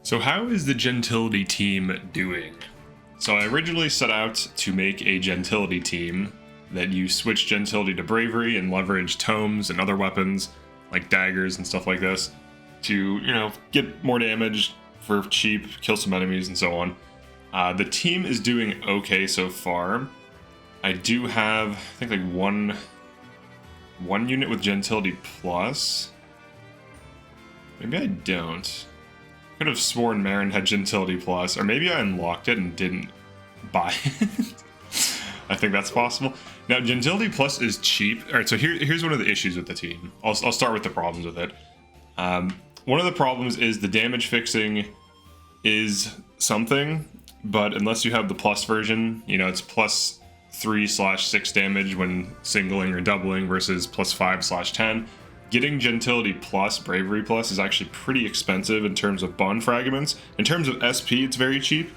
So how is the Gentility team doing? So I originally set out to make a Gentility team that you switch Gentility to Bravery and leverage tomes and other weapons like daggers and stuff like this to, get more damage for cheap, kill some enemies and so on. The team is doing okay so far. I do have, I think, like one unit with Gentility Plus. Maybe I don't. Could have sworn Marin had Gentility Plus, or maybe I unlocked it and didn't buy it. I think that's possible. Now, Gentility Plus is cheap. All right, so here's one of the issues with the team. I'll start with the problems with it. One of the problems is the damage fixing is something, but unless you have the plus version, it's plus 3/6 damage when singling or doubling versus plus 5/10. Getting Gentility Plus, Bravery Plus, is actually pretty expensive in terms of bond fragments. In terms of SP, it's very cheap,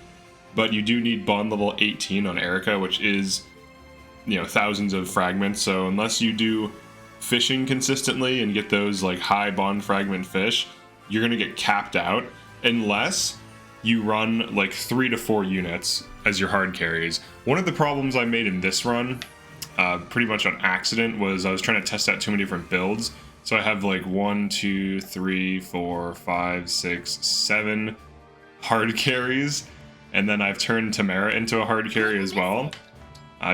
but you do need bond level 18 on Erica, which is, thousands of fragments. So unless you do fishing consistently and get those like high bond fragment fish, you're gonna get capped out unless you run like 3 to 4 units as your hard carries. One of the problems I made in this run, pretty much on accident, was I was trying to test out too many different builds. So I have like 1, 2, 3, 4, 5, 6, 7 hard carries, and then I've turned Tamara into a hard carry as well,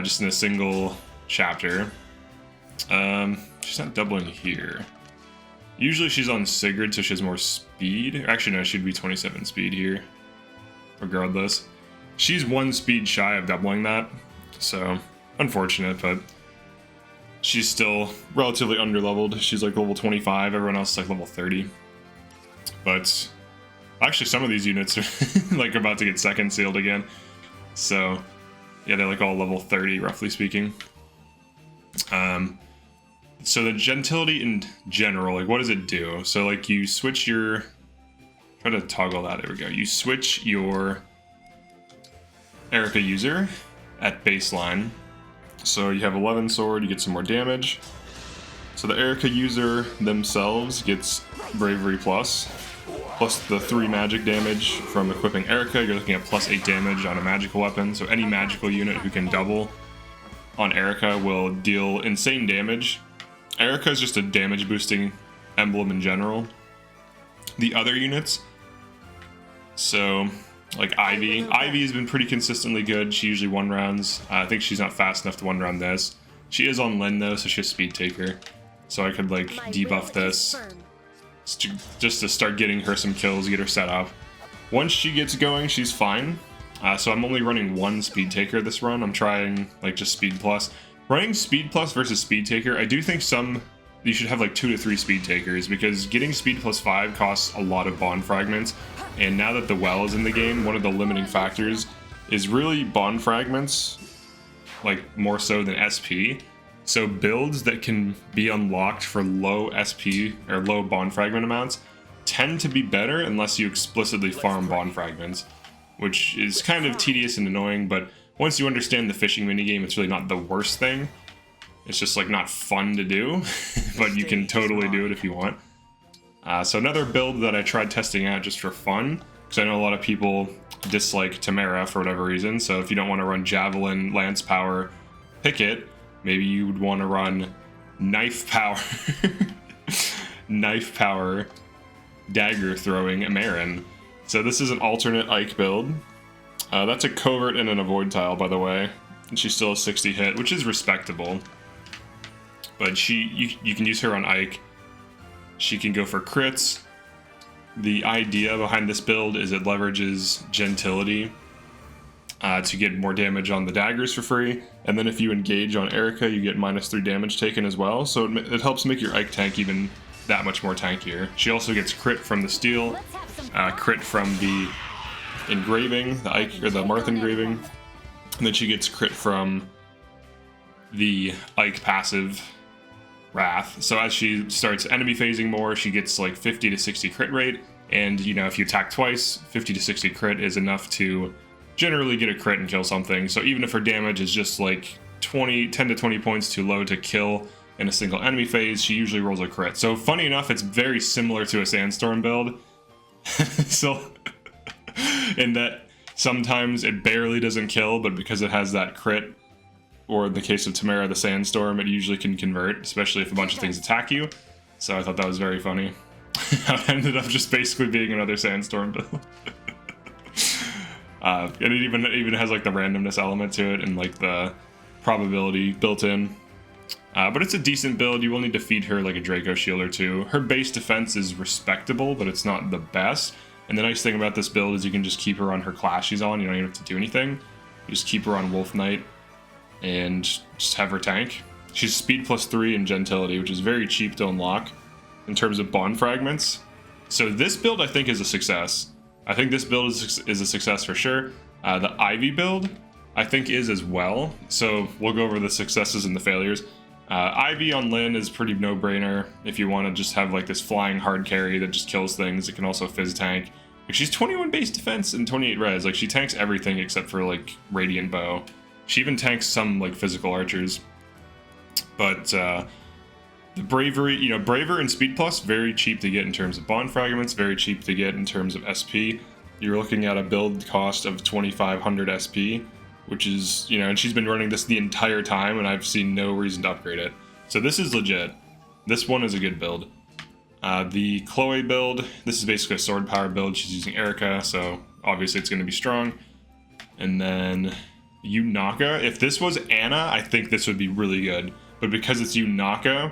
just in a single chapter. She's not doubling here. Usually she's on Sigurd, so she has more speed. Actually, no, she'd be 27 speed here, regardless. She's 1 speed shy of doubling that, so unfortunate, but she's still relatively underleveled. She's like level 25, everyone else is like level 30. But actually some of these units are like about to get second sealed again. So yeah, they're like all level 30, roughly speaking. So the Gentility in general, like what does it do? So like you switch your, try to toggle that, there we go. You switch your Erica user at baseline. So you have 11 sword, you get some more damage. So the Erica user themselves gets Bravery Plus the 3 magic damage from equipping Erica. You're looking at plus 8 damage on a magical weapon. So any magical unit who can double on Erica will deal insane damage. Erica is just a damage boosting emblem in general. The other units, so like Ivy has been pretty consistently good. She usually 1 rounds. I think she's not fast enough to 1 round this. She is on Lin though, so she has Speed Taker. So I could like debuff this just to start getting her some kills, get her set up. Once she gets going, she's fine. So I'm only running 1 Speed Taker this run. I'm trying like just Speed Plus. Running Speed Plus versus Speed Taker, I do think you should have like 2 to 3 Speed Takers, because getting Speed Plus 5 costs a lot of bond fragments. And now that the well is in the game, one of the limiting factors is really bond fragments, like more so than SP. So builds that can be unlocked for low SP or low bond fragment amounts tend to be better unless you explicitly farm bond fragments, which is kind of tedious and annoying, but once you understand the fishing minigame, it's really not the worst thing. It's just like not fun to do, but you can totally do it if you want. So another build that I tried testing out just for fun, because I know a lot of people dislike Tamara for whatever reason. So if you don't want to run Javelin, Lance Power, Picket, maybe you would want to run Knife Power, Knife Power, Dagger Throwing Marin. So this is an alternate Ike build. That's a covert and an avoid tile, by the way. And she still has 60 hit, which is respectable. But you can use her on Ike. She can go for crits. The idea behind this build is it leverages Gentility to get more damage on the daggers for free. And then if you engage on Erica, you get -3 damage taken as well. So it helps make your Ike tank even that much more tankier. She also gets crit from the steel, crit from the engraving, the Ike or the Marth engraving, and then she gets crit from the Ike passive Wrath. So as she starts enemy phasing more, she gets like 50 to 60 crit rate, and if you attack twice, 50 to 60 crit is enough to generally get a crit and kill something. So even if her damage is just like 10 to 20 points too low to kill in a single enemy phase, she usually rolls a crit. So funny enough, it's very similar to a Sandstorm build. So in that sometimes it barely doesn't kill, but because it has that crit, or in the case of Tamara the Sandstorm, it usually can convert, especially if a bunch of things attack you. So I thought that was very funny. It ended up just basically being another Sandstorm build. And it even has like the randomness element to it and like the probability built in. But it's a decent build. You will need to feed her like a Draco Shield or two. Her base defense is respectable, but it's not the best. And the nice thing about this build is you can just keep her on her class she's on. You don't even have to do anything. You just keep her on Wolf Knight and just have her tank. She's speed +3 and Gentility, which is very cheap to unlock in terms of bond fragments. So this build I think is a success. I think this build is a success for sure. The Ivy build I think is as well. So we'll go over the successes and the failures. Ivy on Lyn is pretty no-brainer if you want to just have like this flying hard carry that just kills things. It can also fizz tank. Like, she's 21 base defense and 28 res. Like, she tanks everything except for like Radiant Bow. She even tanks some like physical archers. But the Bravery, you know, Braver and Speed Plus, very cheap to get in terms of bond fragments, very cheap to get in terms of SP. You're looking at a build cost of 2,500 SP, which is, you know, and she's been running this the entire time, and I've seen no reason to upgrade it. So this is legit. This one is a good build. The Chloe build, this is basically a sword power build. She's using Erica, so obviously it's going to be strong. And then Yunaka. If this was Anna, I think this would be really good. But because it's Yunaka,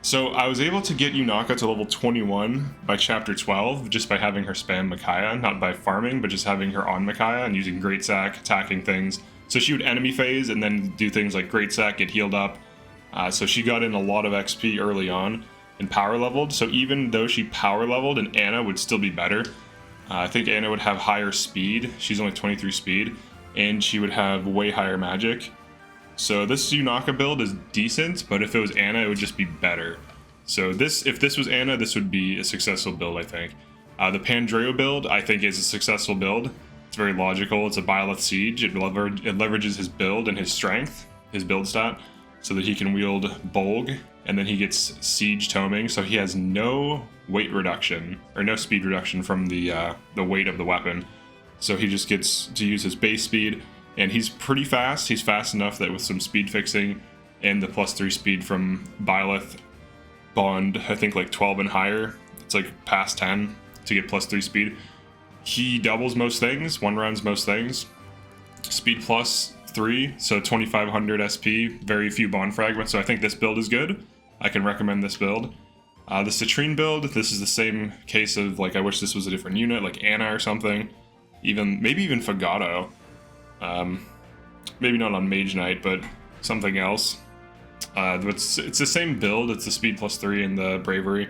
so I was able to get Yunaka to level 21 by chapter 12 just by having her spam Micaiah, not by farming, but just having her on Micaiah and using Great Sack, attacking things. So she would enemy phase and then do things like Great Sack, get healed up. So she got in a lot of XP early on and power leveled. So even though she power leveled, and Anna would still be better. I think Anna would have higher speed. She's only 23 speed, and she would have way higher magic. So this Yunaka build is decent, but if it was Anna, it would just be better. So if this was Anna, this would be a successful build, I think. The Pandreo build, I think, is a successful build. It's very logical. It's a Byleth Siege. It leverages his build and his strength, his build stat, so that he can wield Bolg, and then he gets Siege Toming, so he has no weight reduction, or no speed reduction from the weight of the weapon. So he just gets to use his base speed, and he's pretty fast. He's fast enough that with some speed fixing and the +3 speed from Byleth bond, I think like 12 and higher, it's like past 10 to get +3 speed. He doubles most things, one rounds most things. Speed +3, so 2,500 SP, very few bond fragments, so I think this build is good. I can recommend this build. The Citrine build, this is the same case of like, I wish this was a different unit, like Anna or something. Maybe even Fagato. Maybe not on Mage Knight, but something else. It's the same build. It's the speed +3 and the bravery.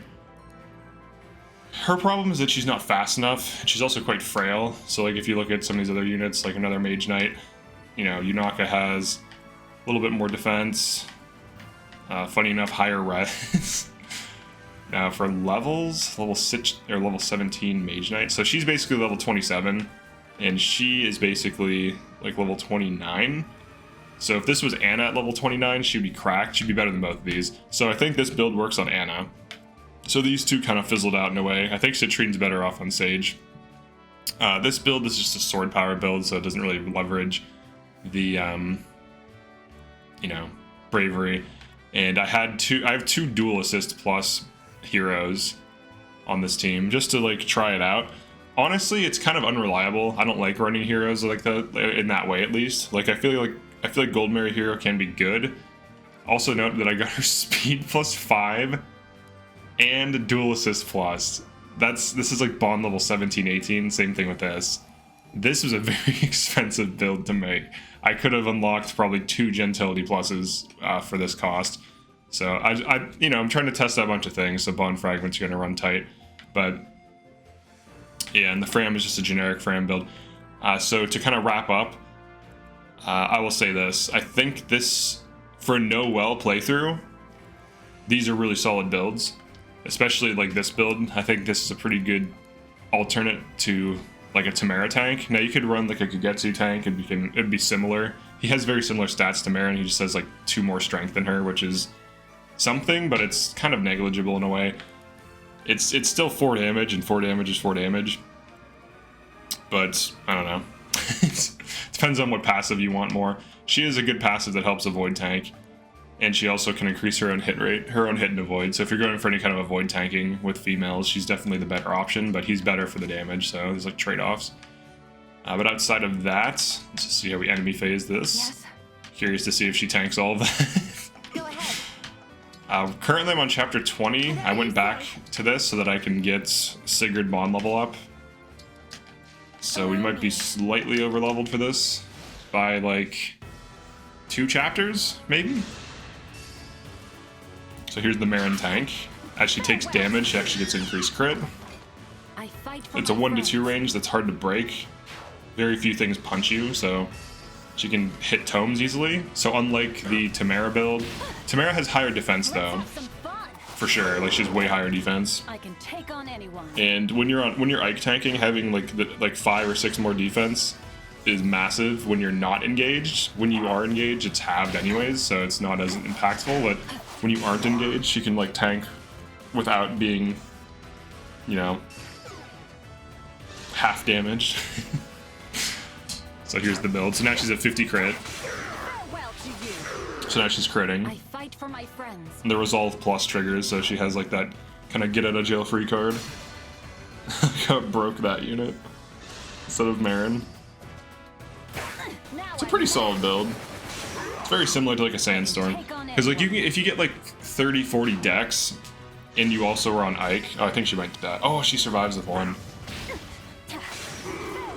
Her problem is that she's not fast enough. She's also quite frail. So like if you look at some of these other units, like another Mage Knight, you know, Yunaka has a little bit more defense. Funny enough, higher res. Now for levels, level 6 or level 17 Mage Knight. So she's basically level 27, and she is basically like level 29. So if this was Anna at level 29, she'd be cracked. She'd be better than both of these. So I think this build works on Anna. So these two kind of fizzled out in a way. I think Citrine's better off on Sage. This build is just a sword power build, so it doesn't really leverage the, you know, bravery. And I have two dual assist plus heroes on this team just to like try it out. Honestly, it's kind of unreliable. I don't like running heroes like that in that way, at least. Like I feel like Goldmary hero can be good. Also note that I got her speed +5 and dual assist plus. This is like bond level 17, 18. Same thing with this. This was a very expensive build to make. I could have unlocked probably 2 Gentility pluses for this cost. So I'm trying to test out a bunch of things. So bond fragments are going to run tight, but yeah, and the Fram is just a generic Fram build. So to kind of wrap up, I will say this. I think this, for a no-well playthrough, these are really solid builds. Especially like this build. I think this is a pretty good alternate to like a Tamara tank. Now you could run like a Kagetsu tank and it'd be similar. He has very similar stats to Marin. He just has like 2 more strength than her, which is something, but it's kind of negligible in a way. It's still 4 damage, and 4 damage is 4 damage. but I don't know. Depends on what passive you want more. She is a good passive that helps avoid tank, and she also can increase her own hit rate, her own hit and avoid. So if you're going for any kind of avoid tanking with females, she's definitely the better option, but he's better for the damage, so there's like trade-offs. But outside of that, let's just see how we enemy phase this. Yes. Curious to see if she tanks all of that. Go ahead. Currently I'm on chapter 20. I went back to this so that I can get Sigurd bond level up. So we might be slightly over leveled for this by like 2 chapters, maybe? So here's the Marin tank. As she takes damage, she actually gets increased crit. It's a 1 to 2 range that's hard to break. Very few things punch you, so she can hit tomes easily. So unlike the Tamara build, Tamara has higher defense though, for sure. Like she's way higher defense. I can take on anyone. And when you're Ike tanking, having like 5 or 6 more defense is massive when you're not engaged. When you are engaged, it's halved anyways, so it's not as impactful. But when you aren't engaged, she can like tank without being, you know, half damaged. So here's the build. So now she's at 50 crit. So now she's critting. I fight for my friends. And the Resolve Plus triggers, so she has like that kind of get out of jail free card. Got broke that unit instead of Marin. It's a pretty solid build. It's very similar to like a Sandstorm. Because like if you get like 30-40 dex and you also are on Ike, oh I think she might die. Oh, she survives with 1.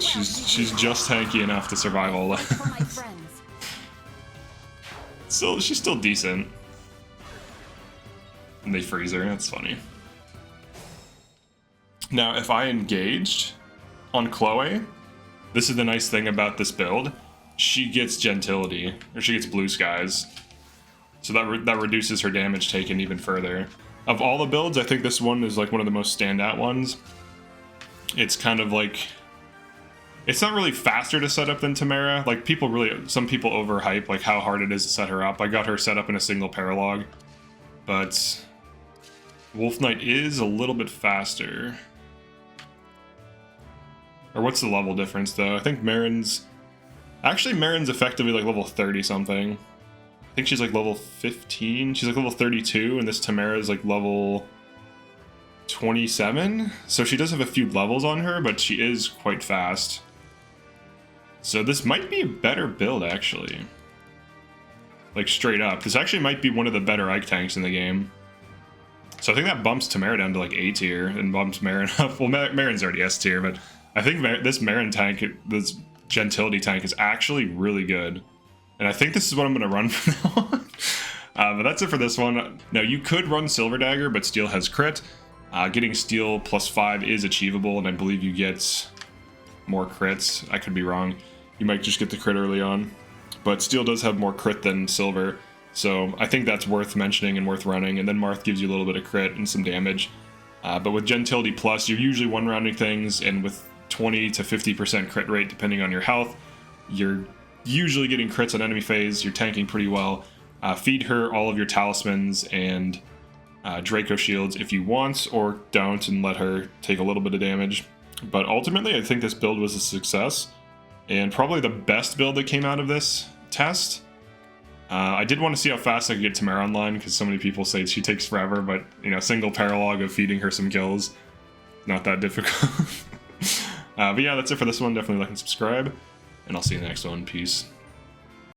She's just tanky enough to survive all that. She's still decent. And they freeze her, that's funny. Now, if I engaged on Chloe, this is the nice thing about this build. She gets Gentility, or she gets Blue Skies. So that reduces her damage taken even further. Of all the builds, I think this one is like one of the most standout ones. It's kind of like... It's not really faster to set up than Tamara. Like some people overhype like how hard it is to set her up. I got her set up in a single paralog, but Wolf Knight is a little bit faster. Or what's the level difference though? I think Marin's effectively like level 30 something. I think she's like level 15. She's like level 32, and this Tamara is like level 27. So she does have a few levels on her, but she is quite fast. So this might be a better build, actually. Like, straight up. This actually might be one of the better Ike tanks in the game. So I think that bumps Tamara down to, like, A tier and bumps Marin up. Well, Marin's already S tier, but I think this Marin tank, this Gentility tank, is actually really good. And I think this is what I'm going to run from now on. But that's it for this one. Now, you could run Silver Dagger, but Steel has crit. Getting Steel +5 is achievable, and I believe you get more crits. I could be wrong. You might just get the crit early on. But Steel does have more crit than Silver, so I think that's worth mentioning and worth running. And then Marth gives you a little bit of crit and some damage. But with Gentility Plus, you're usually one-rounding things, and with 20 to 50% crit rate, depending on your health, you're usually getting crits on enemy phase. You're tanking pretty well. Feed her all of your talismans and Draco shields if you want, or don't, and let her take a little bit of damage. But ultimately, I think this build was a success, and probably the best build that came out of this test. I did want to see how fast I could get Tamara online, because so many people say she takes forever, but, you know, single paralog of feeding her some kills, not that difficult. But yeah, that's it for this one. Definitely like and subscribe, and I'll see you in the next one. Peace.